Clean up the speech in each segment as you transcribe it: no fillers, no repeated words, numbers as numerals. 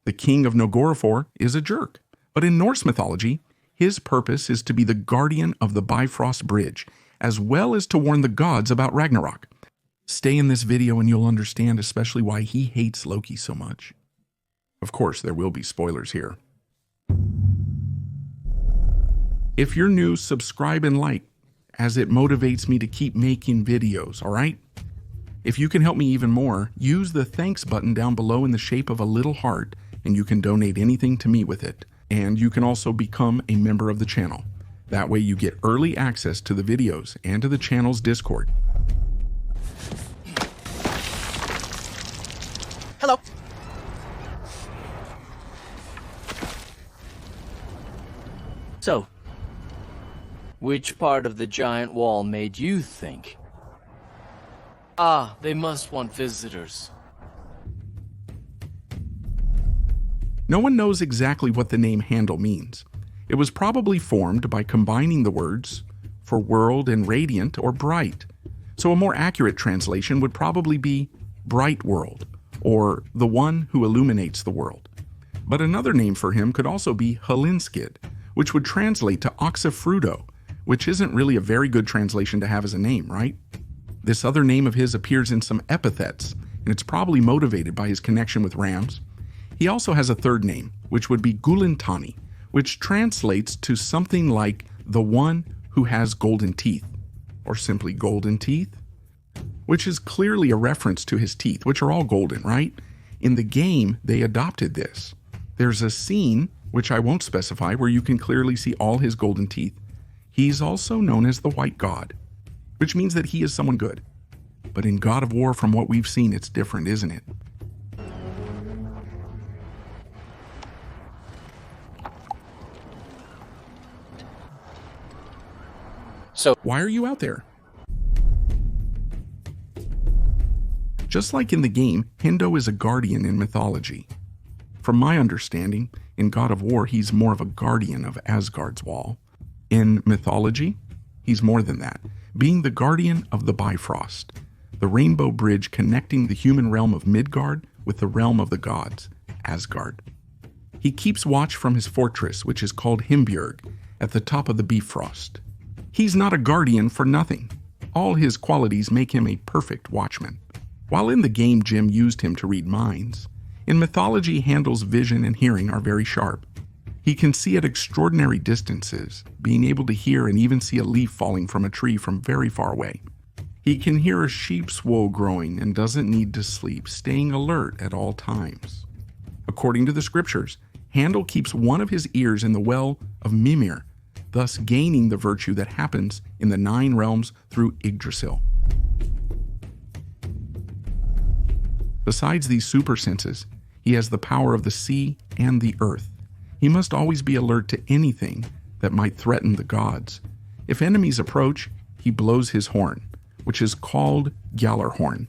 The king of Nogorafor is a jerk, but in Norse mythology, his purpose is to be the guardian of the Bifrost bridge, as well as to warn the gods about Ragnarok. Stay in this video and you'll understand especially why he hates Loki so much. Of course, there will be spoilers here. If you're new, subscribe and like, as it motivates me to keep making videos, alright? If you can help me even more, use the thanks button down below in the shape of a little heart, and you can donate anything to me with it. And you can also become a member of the channel. That way you get early access to the videos and to the channel's Discord. Hello. So, which part of the giant wall made you think? Ah, they must want visitors. No one knows exactly what the name Heimdall means. It was probably formed by combining the words for world and radiant or bright. So a more accurate translation would probably be bright world, or the one who illuminates the world. But another name for him could also be Halinskid, which would translate to Oxifrudo, which isn't really a very good translation to have as a name, right? This other name of his appears in some epithets, and it's probably motivated by his connection with rams. He also has a third name, which would be Gulintani, which translates to something like the one who has golden teeth, or simply golden teeth, which is clearly a reference to his teeth, which are all golden, right? In the game, they adopted this. There's a scene, which I won't specify, where you can clearly see all his golden teeth. He's also known as the White God, which means that he is someone good. But in God of War, from what we've seen, it's different, isn't it? So, why are you out there? Just like in the game, Heimdall is a guardian in mythology. From my understanding, in God of War, he's more of a guardian of Asgard's wall. In mythology, he's more than that, being the guardian of the Bifrost, the rainbow bridge connecting the human realm of Midgard with the realm of the gods, Asgard. He keeps watch from his fortress, which is called Himbjörg, at the top of the Bifrost. He's not a guardian for nothing. All his qualities make him a perfect watchman. While in the game Jim used him to read minds, in mythology Heimdall's vision and hearing are very sharp. He can see at extraordinary distances, being able to hear and even see a leaf falling from a tree from very far away. He can hear a sheep's wool growing and doesn't need to sleep, staying alert at all times. According to the scriptures, Heimdall keeps one of his ears in the well of Mimir, thus gaining the virtue that happens in the 9 realms through Yggdrasil. Besides these super senses, he has the power of the sea and the earth. He must always be alert to anything that might threaten the gods. If enemies approach, he blows his horn, which is called Gjallarhorn.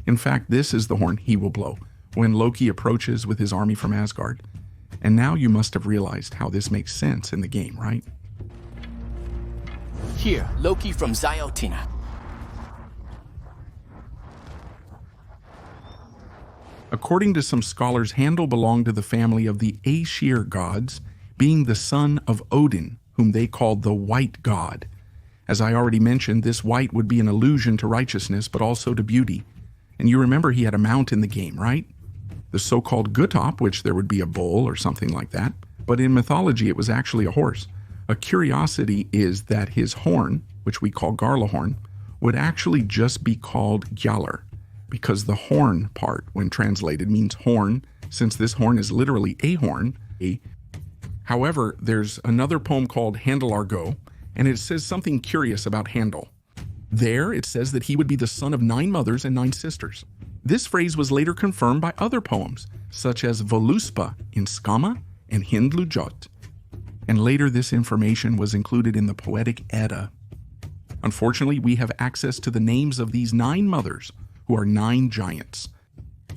In fact, this is the horn he will blow when Loki approaches with his army from Asgard. And now you must have realized how this makes sense in the game, right? here, Loki from Ziotina. According to some scholars, Heimdall belonged to the family of the Aesir gods, being the son of Odin, whom they called the White God. As I already mentioned, this white would be an allusion to righteousness, but also to beauty. And you remember he had a mount in the game, right? The so-called Guttop, which there would be a bull or something like that. But in mythology, it was actually a horse. A curiosity is that his horn, which we call Garlahorn, would actually just be called Gjallar, because the horn part, when translated, means horn, since this horn is literally a horn. However, there's another poem called Heimdallargo, and it says something curious about Heimdall. There, it says that he would be the son of 9 mothers and 9 sisters. This phrase was later confirmed by other poems, such as Voluspa in Skama and Hindlujot. And later this information was included in the Poetic Edda. Unfortunately, we have access to the names of these 9 mothers, who are 9 giants.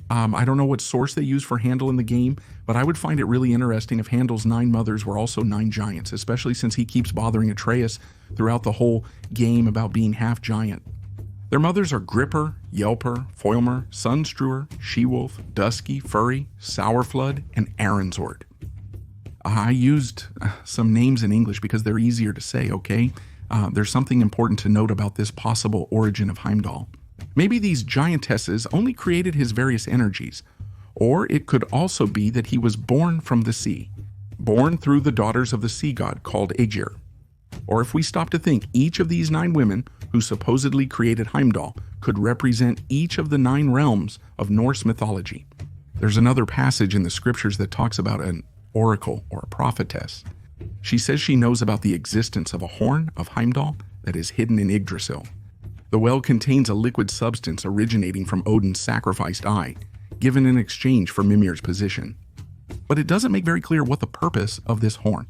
I don't know what source they use for Heimdall in the game, but I would find it really interesting if Heimdall's 9 mothers were also 9 giants, especially since he keeps bothering Atreus throughout the whole game about being half giant. Their mothers are Gripper, Yelper, Foilmer, Sunstrewer, She-Wolf, Dusky, Furry, Sourflood, and Aaronsword. I used some names in English because they're easier to say, okay? There's something important to note about this possible origin of Heimdall. Maybe these giantesses only created his various energies, or it could also be that he was born from the sea, born through the daughters of the sea god called Aegir. Or if we stop to think, each of these 9 women who supposedly created Heimdall could represent each of the 9 realms of Norse mythology. There's another passage in the scriptures that talks about an oracle or a prophetess. She says she knows about the existence of a horn of Heimdall that is hidden in Yggdrasil. The well contains a liquid substance originating from Odin's sacrificed eye, given in exchange for Mimir's position. But it doesn't make very clear what the purpose of this horn.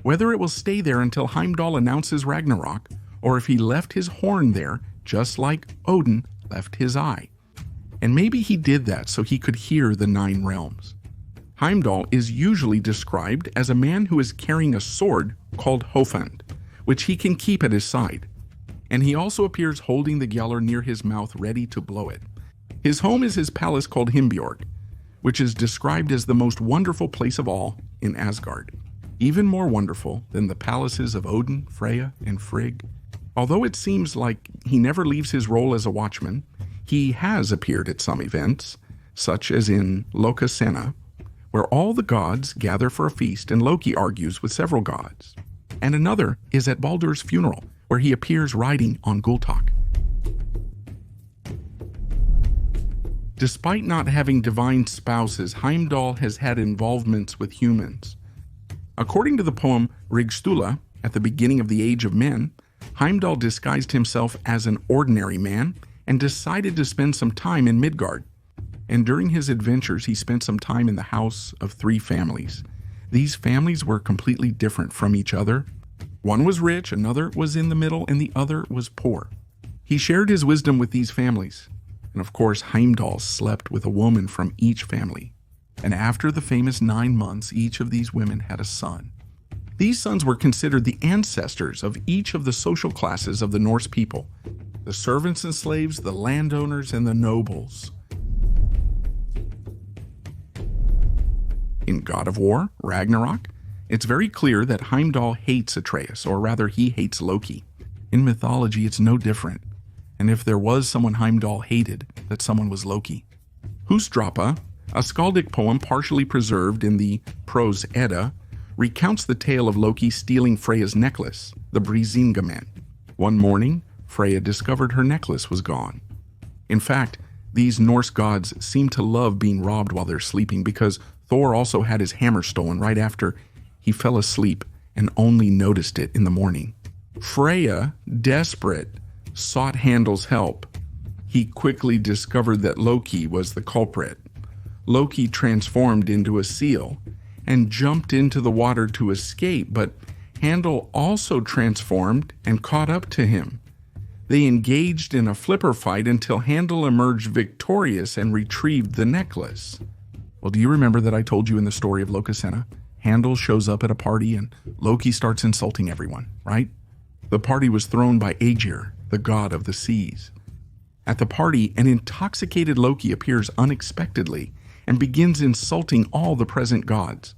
Whether it will stay there until Heimdall announces Ragnarok, or if he left his horn there just like Odin left his eye. And maybe he did that so he could hear the 9 realms. Heimdall is usually described as a man who is carrying a sword called Hofund, which he can keep at his side. And he also appears holding the Gjallar near his mouth ready to blow it. His home is his palace called Himbjorg, which is described as the most wonderful place of all in Asgard. Even more wonderful than the palaces of Odin, Freya, and Frigg. Although it seems like he never leaves his role as a watchman, he has appeared at some events, such as in Lokasenna, where all the gods gather for a feast and Loki argues with several gods. And another is at Baldur's funeral, where he appears riding on Gultak. Despite not having divine spouses, Heimdall has had involvements with humans. According to the poem Rigstula, at the beginning of the Age of Men, Heimdall disguised himself as an ordinary man and decided to spend some time in Midgard. And during his adventures, he spent some time in the house of 3 families. These families were completely different from each other. One was rich, another was in the middle, and the other was poor. He shared his wisdom with these families. And of course, Heimdall slept with a woman from each family. And after the famous 9 months, each of these women had a son. These sons were considered the ancestors of each of the social classes of the Norse people: the servants and slaves, the landowners, and the nobles. In God of War, Ragnarok, it's very clear that Heimdall hates Atreus, or rather he hates Loki. In mythology, it's no different. And if there was someone Heimdall hated, that someone was Loki. Husdrapa, a skaldic poem partially preserved in the Prose Edda, recounts the tale of Loki stealing Freya's necklace, the Brisingamen. One morning, Freya discovered her necklace was gone. In fact, these Norse gods seem to love being robbed while they're sleeping because Thor also had his hammer stolen right after he fell asleep and only noticed it in the morning. Freya, desperate, sought Heimdall's help. He quickly discovered that Loki was the culprit. Loki transformed into a seal and jumped into the water to escape, but Heimdall also transformed and caught up to him. They engaged in a flipper fight until Heimdall emerged victorious and retrieved the necklace. Well, do you remember that I told you in the story of Lokasenna? Heimdall shows up at a party and Loki starts insulting everyone, right? The party was thrown by Aegir, the god of the seas. At the party, an intoxicated Loki appears unexpectedly and begins insulting all the present gods.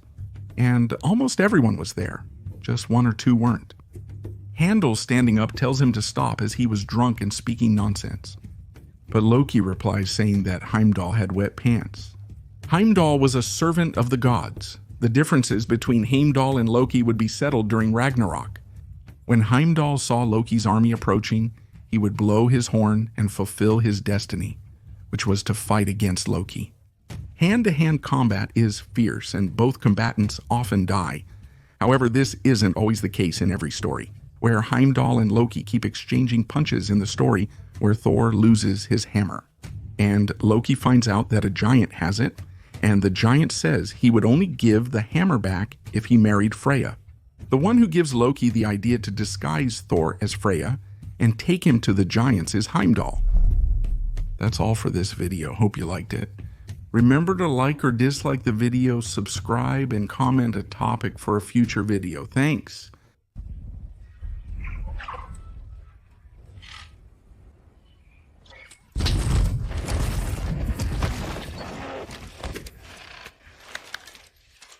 And almost everyone was there, just 1 or 2 weren't. Heimdall, standing up, tells him to stop as he was drunk and speaking nonsense. But Loki replies saying that Heimdall had wet pants. Heimdall was a servant of the gods. The differences between Heimdall and Loki would be settled during Ragnarok. When Heimdall saw Loki's army approaching, he would blow his horn and fulfill his destiny, which was to fight against Loki. Hand-to-hand combat is fierce, and both combatants often die. However, this isn't always the case in every story, where Heimdall and Loki keep exchanging punches in the story where Thor loses his hammer. And Loki finds out that a giant has it, and the giant says he would only give the hammer back if he married Freya. The one who gives Loki the idea to disguise Thor as Freya and take him to the giants is Heimdall. That's all for this video. Hope you liked it. Remember to like or dislike the video, subscribe, and comment a topic for a future video. Thanks.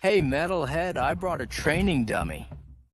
Hey, metalhead, I brought a training dummy.